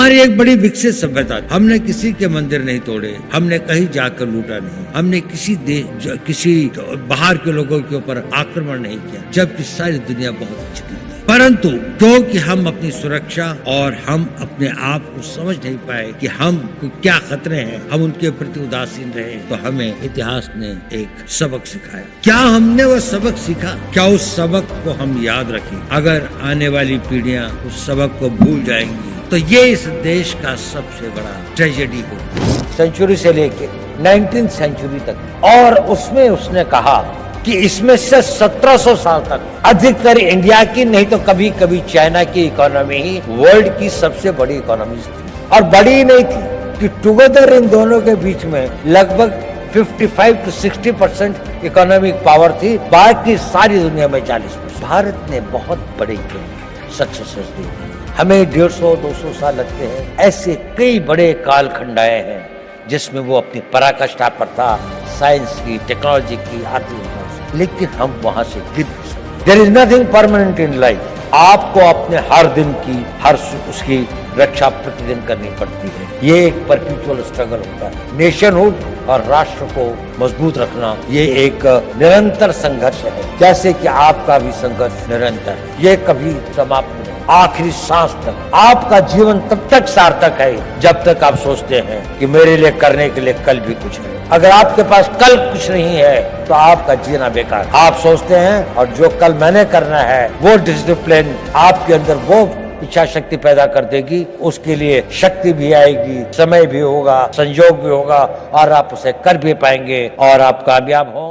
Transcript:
हमारी एक बड़ी विकसित सभ्यता, हमने किसी के मंदिर नहीं तोड़े, हमने कहीं जाकर लूटा नहीं, हमने किसी बाहर के लोगों के ऊपर आक्रमण नहीं किया, जबकि सारी दुनिया बहुत अच्छी थी। परंतु क्योंकि हम अपनी सुरक्षा और हम अपने आप को समझ नहीं पाए कि हम क्या खतरे हैं, हम उनके प्रति उदासीन रहे, तो हमें इतिहास ने एक सबक सिखाया। क्या हमने वह सबक सीखा? क्या उस सबक को हम याद रखें? अगर आने वाली पीढ़ियां उस सबक को भूल जाएंगी तो ये इस देश का सबसे बड़ा ट्रेजेडी हो। सेंचुरी से लेके 19th सेंचुरी तक, और उसमें उसने कहा कि इसमें से 1700 साल तक अधिकतर इंडिया की नहीं तो कभी कभी चाइना की इकोनॉमी ही वर्ल्ड की सबसे बड़ी इकोनॉमी थी। और बड़ी नहीं थी कि टुगेदर इन दोनों के बीच में लगभग 55 to 60% इकोनॉमिक पावर थी, बाकी सारी दुनिया में 40%। भारत ने बहुत बड़े सक्सेस दी। हमें 150-200 साल लगते हैं। ऐसे कई बड़े कालखंड आए हैं जिसमें वो अपनी पराकाष्ठा पर था, साइंस की, टेक्नोलॉजी की, आर्थिक, लेकिन हम वहां से गिर नहीं सकते। There is nothing permanent in life. आपको अपने हर दिन की उसकी रक्षा प्रतिदिन करनी पड़ती है। ये एक परपेचुअल स्ट्रगल होता है। नेशनहुड और राष्ट्र को मजबूत रखना ये एक निरंतर संघर्ष है, जैसे कि आपका भी संघर्ष निरंतर है, ये कभी समाप्त नहीं। आखिरी सांस तक आपका जीवन तब तक सार्थक है जब तक आप सोचते हैं कि मेरे लिए करने के लिए कल भी कुछ है। अगर आपके पास कल कुछ नहीं है तो आपका जीना बेकार। आप सोचते हैं और जो कल मैंने करना है वो डिसिप्लिन आपके अंदर वो इच्छा शक्ति पैदा कर देगी, उसके लिए शक्ति भी आएगी, समय भी होगा, संयोग भी होगा और आप उसे कर भी पाएंगे और आप कामयाब हो।